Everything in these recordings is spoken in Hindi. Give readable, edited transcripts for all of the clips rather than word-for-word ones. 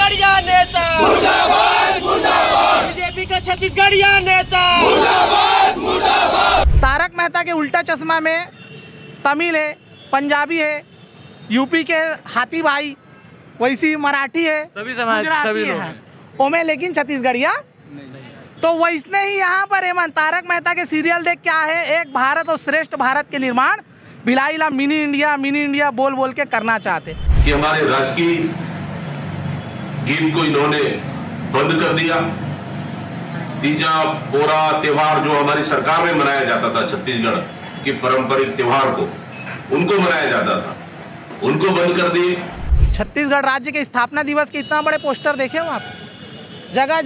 छत्तीसगढ़िया नेता मुर्दाबाद मुर्दाबाद, बीजेपी का छत्तीसगढ़िया नेता मुर्दाबाद मुर्दाबाद। तारक मेहता के उल्टा चश्मा में तमिल है, पंजाबी है, यूपी के हाथी भाई, वैसी मराठी है, सभी समाज सभी लोग हैं ओमे, लेकिन छत्तीसगढ़िया तो वैसने ही यहाँ पर हेमंत तारक मेहता के सीरियल देख क्या है, एक भारत और श्रेष्ठ भारत के निर्माण भिलाईला मिनी इंडिया बोल बोल के करना चाहते कि हमारे राजकीय गीत को इन्होंने बंद कर दिया। तीजा पोरा त्योहार जो हमारी सरकार में मनाया जाता था, छत्तीसगढ़ के पारंपरिक त्योहार को उनको मनाया जाता था, उनको बंद कर दिए। छत्तीसगढ़ राज्य के स्थापना दिवस के इतना बड़े पोस्टर देखे हो आप, जगह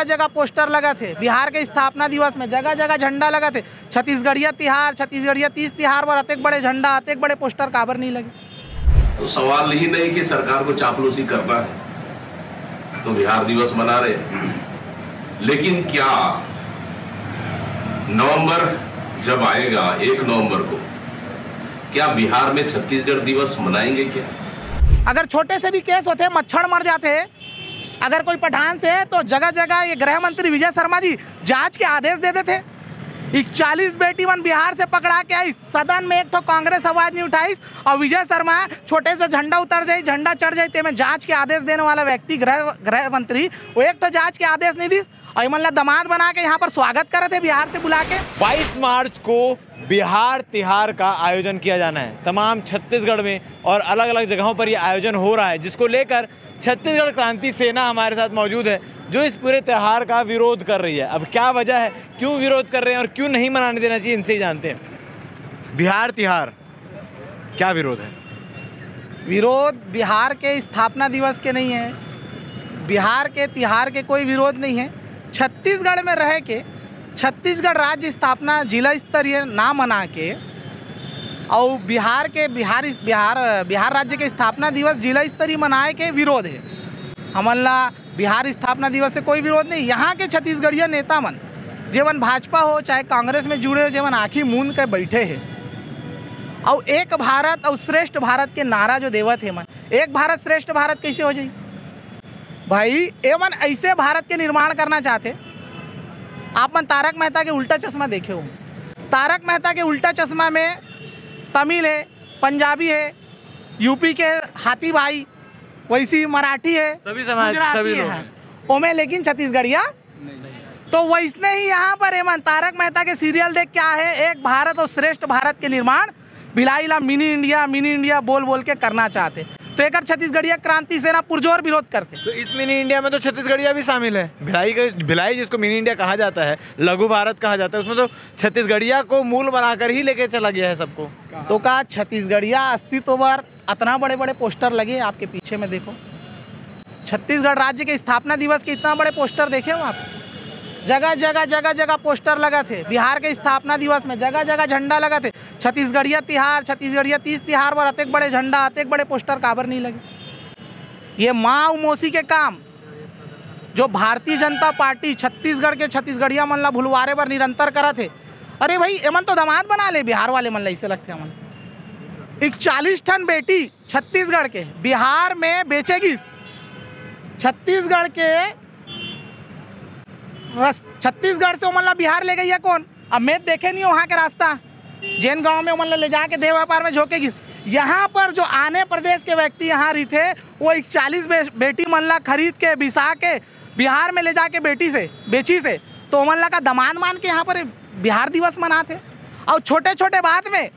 जगह पोस्टर लगा थे। बिहार के स्थापना दिवस में जगह जगह झंडा लगा थे। छत्तीसगढ़िया तिहार, छत्तीसगढ़िया तीज तिहार पर अतेक बड़े झंडा, अतेक बड़े पोस्टर काबर नहीं लगे। तो सवाल ही नहीं कि सरकार को चापलूसी करना है तो बिहार दिवस मना रहे, लेकिन क्या नवंबर जब आएगा 1 नवंबर को, क्या बिहार में छत्तीसगढ़ दिवस मनाएंगे क्या? अगर छोटे से भी केस होते, मच्छर मर जाते, अगर कोई पठान से है तो जगह जगह ये गृह मंत्री विजय शर्मा जी जांच के आदेश दे देते। 41 बेटी वन बिहार से पकड़ा के आई, सदन में एक तो कांग्रेस आवाज नहीं उठाई और विजय शर्मा छोटे से झंडा उतर जाए, झंडा चढ़ जाए, में जांच के आदेश देने वाला व्यक्ति गृह मंत्री, वो एक तो जांच के आदेश नहीं दी और मतलब दामाद बना के यहाँ पर स्वागत करे थे बिहार से बुला के। 22 मार्च को बिहार तिहार का आयोजन किया जाना है तमाम छत्तीसगढ़ में और अलग अलग जगहों पर यह आयोजन हो रहा है, जिसको लेकर छत्तीसगढ़ क्रांति सेना हमारे साथ मौजूद है जो इस पूरे त्यौहार का विरोध कर रही है। अब क्या वजह है, क्यों विरोध कर रहे हैं और क्यों नहीं मनाने देना चाहिए, इनसे ही जानते हैं। बिहार तिहार क्या विरोध है? विरोध बिहार के स्थापना दिवस के नहीं है, बिहार के तिहार के कोई विरोध नहीं है। छत्तीसगढ़ में रह के छत्तीसगढ़ राज्य स्थापना जिला स्तरीय ना मना के और बिहार राज्य के स्थापना दिवस जिला स्तरीय मनाए के विरोध है। हमला बिहार स्थापना दिवस से कोई विरोध नहीं। यहाँ के छत्तीसगढ़िया नेता मन जेवन भाजपा हो चाहे कांग्रेस में जुड़े हो, जेवन आँखी मूंद के बैठे हैं और एक भारत और श्रेष्ठ भारत के नारा जो देवत है मन, एक भारत श्रेष्ठ भारत कैसे हो जाए भाई? एवन ऐसे भारत के निर्माण करना चाहते। आप मन तारक मेहता के उल्टा चश्मा देखे हो, तारक मेहता के उल्टा चश्मा में तमिल है, पंजाबी है, यूपी के हाथी भाई, वैसी मराठी है, सभी समाज सभी लोग हैं ओमे, लेकिन छत्तीसगढ़िया तो वैसने ही यहाँ पर हेमंत तारक मेहता के सीरियल देख क्या है, एक भारत और श्रेष्ठ भारत के निर्माण भिलाईला मिनी इंडिया बोल बोल के करना चाहते। तो एक छत्तीसगढ़िया क्रांति सेना पुरजोर विरोध करते। तो इस मिनी इंडिया में तो छत्तीसगढ़िया भी शामिल है। भिलाई जिसको मिनी इंडिया कहा जाता है, लघु भारत कहा जाता है, उसमें तो छत्तीसगढ़िया को मूल बनाकर ही लेके चला गया है सबको। तो का छत्तीसगढ़िया अस्तित्व पर इतना बड़े बड़े पोस्टर लगे आपके पीछे में देखो। छत्तीसगढ़ राज्य के स्थापना दिवस के इतना बड़े पोस्टर देखे हो आप, जगह जगह पोस्टर लगा थे। बिहार के स्थापना दिवस में जगह जगह झंडा लगा थे। छत्तीसगढ़िया तिहार, छत्तीसगढ़िया तीज तिहार पर अतेक बड़े झंडा, अतेक बड़े पोस्टर काबर नहीं लगे। ये माँ मौसी के काम जो भारतीय जनता पार्टी छत्तीसगढ़ के छत्तीसगढ़िया मन ला भुलवारे पर निरंतर करा थे। अरे भाई एमन तो दामाद बना ले बिहार वाले मन ला, ऐसे लगते हमन 41 टन बेटी छत्तीसगढ़ के बिहार में बेचेगी। छत्तीसगढ़ से मतलब बिहार ले गई है कौन? अब मैं देखे नहीं वहाँ के रास्ता, जैन गांव में मतलब ले जाके देह व्यापार में झोंकेगी। यहाँ पर जो आने प्रदेश के व्यक्ति यहाँ रही थे, वो 41 बेटी मनला खरीद के बिसा के बिहार में ले जाके बेची से तो मनला का दमान मान के यहाँ पर बिहार दिवस मनाते। और छोटे छोटे बात में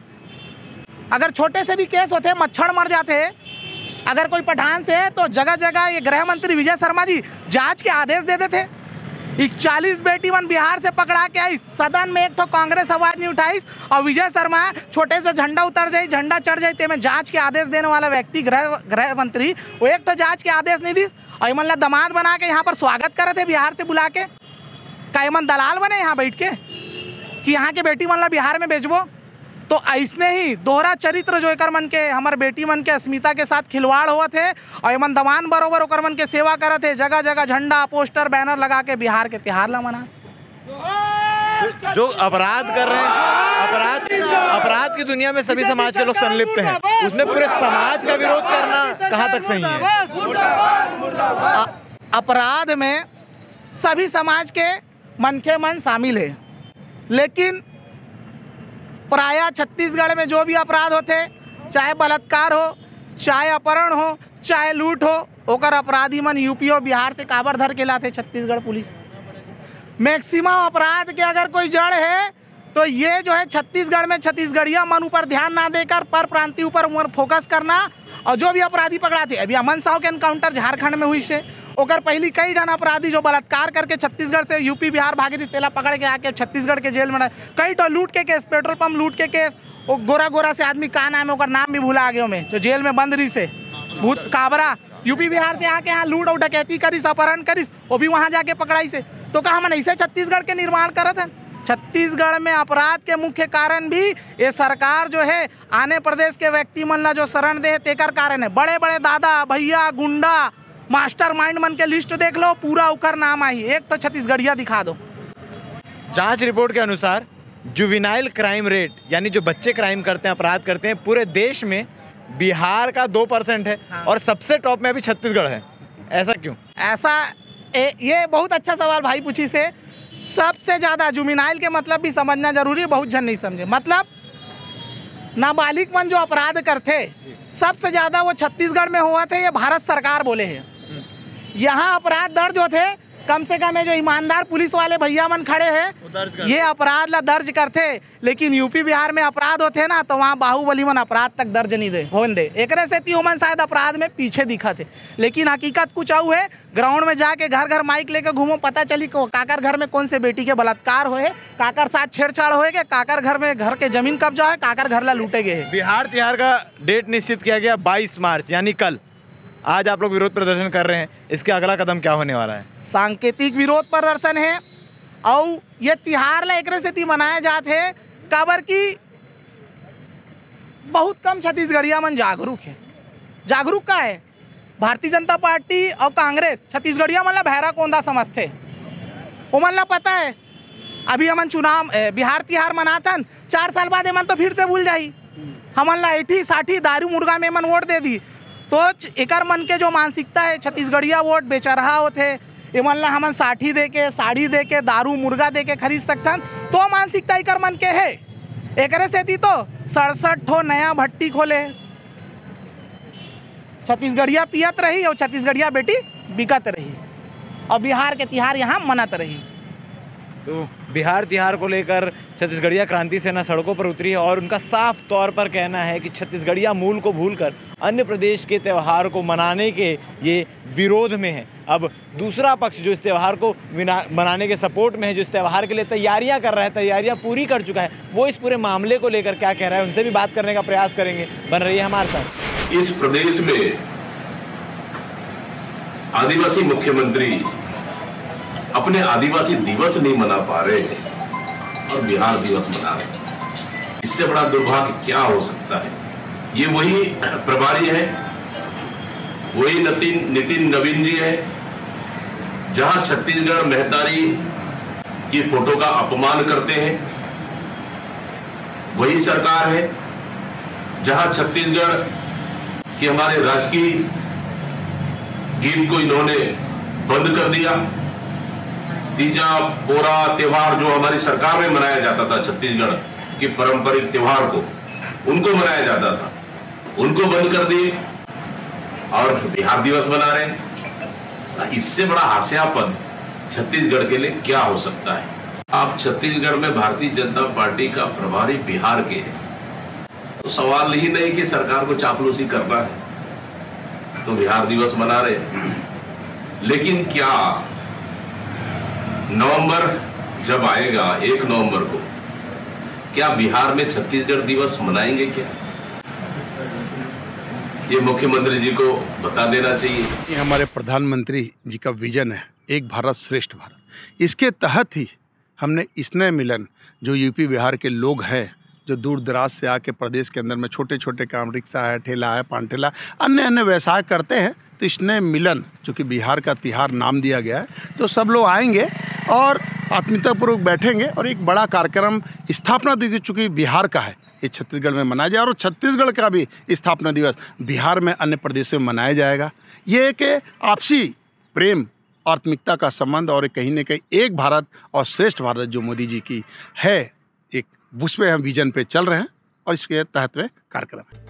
अगर छोटे से भी केस होते, मच्छर मर जाते, अगर कोई पठान से है तो जगह जगह ये गृह मंत्री विजय शर्मा जी जांच के आदेश दे देते। 41 बेटी वन बिहार से पकड़ा के आई, सदन में एक तो कांग्रेस आवाज नहीं उठाई और विजय शर्मा छोटे से झंडा उतर जाए, झंडा चढ़ जाए, में जांच के आदेश देने वाला व्यक्ति गृह मंत्री, वो एक तो जांच के आदेश नहीं दी और मतलब दामाद बना के यहाँ पर स्वागत करे थे बिहार से बुला के। कायमन दलाल बने यहाँ बैठ के कि यहाँ के बेटी मन ला बिहार में बेचबो। तो ऐसने ही दोहरा चरित्र जो एकर मन के हमारे बेटी मन के अस्मिता के साथ खिलवाड़ हुआ थे और एमन दमान बरोबर ओकर मन के सेवा करत थे। जगह जगह झंडा पोस्टर बैनर लगा के बिहार के त्योहार ला मना। जो अपराध कर रहे हैं, अपराध की दुनिया में सभी समाज के लोग संलिप्त हैं, उसमें पूरे समाज का विरोध करना कहाँ तक सही है? अपराध में सभी समाज के मन के मन शामिल है, लेकिन प्रायः छत्तीसगढ़ में जो भी अपराध होते, चाहे बलात्कार हो, चाहे अपहरण हो, चाहे लूट हो, ओकर अपराधी मन यूपी और बिहार से काबर धर के लाते छत्तीसगढ़ पुलिस। मैक्सिमम अपराध के अगर कोई जड़ है तो ये जो है छत्तीसगढ़ में छत्तीसगढ़िया मन ऊपर ध्यान ना देकर पर प्रांतीय ऊपर फोकस करना, और जो भी अपराधी पकड़ाते, अभी अमन साव के एनकाउंटर झारखंड में हुई से, ओकर पहली कई डन अपराधी जो बलात्कार करके छत्तीसगढ़ से यूपी बिहार भागे तेला पकड़ के आके छत्तीसगढ़ के जेल में, कई तो लूट के केस, पेट्रोल पंप लूट के केस, वो गोरा गोरा से आदमी का नाम है, ओकर नाम भी भूला गए में, जो जेल में बंद रही से, भूत काबरा यूपी बिहार से आके यहाँ लूट और डकैती करिस, अपहरण करिस, वो भी वहाँ जाके पकड़ाई से। तो कहा हम ऐसे छत्तीसगढ़ के निर्माण करत हैं। छत्तीसगढ़ में अपराध के मुख्य कारण भी ये सरकार जो है आने प्रदेश के व्यक्ति मन ला जो शरण दे तेकर कारण है। बड़े बड़े दादा भैया गुंडा मास्टरमाइंड मन के लिस्ट देख लो, पूरा उकर नाम आई, एक तो छत्तीसगढ़िया दिखा दो। जांच रिपोर्ट के अनुसार जुवेनाइल क्राइम रेट, यानी जो बच्चे क्राइम करते हैं, अपराध करते हैं, पूरे देश में बिहार का 2% है। हाँ। और सबसे टॉप में अभी छत्तीसगढ़ है। ऐसा क्यों? ऐसा ये बहुत अच्छा सवाल भाई पूछी से। सबसे ज़्यादा जुवेनाइल के मतलब भी समझना जरूरी है, बहुत जन नहीं समझे। मतलब नाबालिग मन जो अपराध करते सबसे ज़्यादा वो छत्तीसगढ़ में हुआ थे, ये भारत सरकार बोले हैं। यहाँ अपराध दर्ज होते, कम से कम ये जो ईमानदार पुलिस वाले भैया मन खड़े हैं ये अपराध ला दर्ज करते, लेकिन यूपी बिहार में अपराध होते ना तो वहाँ बाहुबली मन अपराध तक दर्ज नहीं दे होन दे, एकरे से मन शायद अपराध में पीछे दिखा थे। लेकिन हकीकत कुछ और है। ग्राउंड में जाके घर घर माइक लेके घूमो, पता चली काकर घर में कौन से बेटी के बलात्कार होए, काकर साथ छेड़छाड़ होए, काकर घर में घर के जमीन कब्जा है, काकर घर ला लूटे गए। बिहार तिहार का डेट निश्चित किया गया 22 मार्च, यानी कल। आज आप लोग विरोध प्रदर्शन कर रहे हैं, इसके अगला कदम क्या होने वाला है? सांकेतिक विरोध प्रदर्शन है और ये तिहार ला एकरे से मनाए जाते हैं काबर की बहुत कम छत्तीसगढ़िया मन जागरूक है। जागरूक का है? भारतीय जनता पार्टी और कांग्रेस छत्तीसगढ़िया मन ला बहरा कोंदा समझते। वो मन ला पता है अभी हमन चुनाव बिहार तिहार मनातन, 4 साल बाद एमन तो फिर से भूल जाई। हमन ला 80-60 दारू मुर्गा में मन वोट दे दी, तो एकर मन के जो मानसिकता है छत्तीसगढ़िया वोट बेचरहा होते, एमन ला हमन 60 दे के, साड़ी दे के, दारू मुर्गा दे के खरीद सकथन, तो मानसिकता एकर मन के है। एकरे सेती तो 67 ठो नया भट्टी खोले, छत्तीसगढ़िया पियत रही और छत्तीसगढ़िया बेटी बिकत रही, और बिहार के तिहार यहाँ मनत रही। तो बिहार तिहार को लेकर छत्तीसगढ़िया क्रांति सेना सड़कों पर उतरी है और उनका साफ तौर पर कहना है कि छत्तीसगढ़िया मूल को भूलकर अन्य प्रदेश के त्यौहार को मनाने के ये विरोध में है। अब दूसरा पक्ष जो इस त्यौहार को मनाने के सपोर्ट में है, जो इस त्यौहार के लिए तैयारियां कर रहा है, तैयारियां पूरी कर चुका है, वो इस पूरे मामले को लेकर क्या कह रहा है, उनसे भी बात करने का प्रयास करेंगे। बन रही है हमारे साथ। इस प्रदेश में आदिवासी मुख्यमंत्री अपने आदिवासी दिवस नहीं मना पा रहे और बिहार दिवस मना रहे। इससे बड़ा दुर्भाग्य क्या हो सकता है? ये वही प्रभारी है, वही नितिन नवीन जी है, जहां छत्तीसगढ़ महतारी की फोटो का अपमान करते हैं। वही सरकार है जहां छत्तीसगढ़ के हमारे राजकीय गीत को इन्होंने बंद कर दिया। तीजा पोरा त्योहार जो हमारी सरकार में मनाया जाता था, छत्तीसगढ़ के पारंपरिक त्योहार को, उनको मनाया जाता था, उनको बंद कर दिए और बिहार दिवस मना रहे। इससे बड़ा हास्यास्पद छत्तीसगढ़ के लिए क्या हो सकता है? आप छत्तीसगढ़ में भारतीय जनता पार्टी का प्रभारी बिहार के हैं, तो सवाल ही नहीं कि सरकार को चापलूसी करना है तो बिहार दिवस मना रहे। लेकिन क्या नवंबर जब आएगा 1 नवंबर को, क्या बिहार में छत्तीसगढ़ दिवस मनाएंगे? क्या ये मुख्यमंत्री जी को बता देना चाहिए। ये हमारे प्रधानमंत्री जी का विजन है, एक भारत श्रेष्ठ भारत। इसके तहत ही हमने स्नेह मिलन, जो यूपी बिहार के लोग हैं, जो दूर दराज से आके प्रदेश के अंदर में छोटे छोटे काम, रिक्शा है, ठेला है, पान ठेला, अन्य व्यवसाय करते हैं, तो स्नेह मिलन जो कि बिहार का तिहार नाम दिया गया है, तो सब लोग आएंगे और आत्मीयतापूर्वक बैठेंगे और एक बड़ा कार्यक्रम स्थापना दिवस चूँकि बिहार का है, ये छत्तीसगढ़ में मनाया जाए और छत्तीसगढ़ का भी स्थापना दिवस बिहार में अन्य प्रदेशों में मनाया जाएगा। ये एक आपसी प्रेम आत्मिकता का संबंध और कहीं न कहीं एक भारत और श्रेष्ठ भारत जो मोदी जी की है, एक उसमें हम विजन पे चल रहे हैं और इसके तहत में कार्यक्रम है।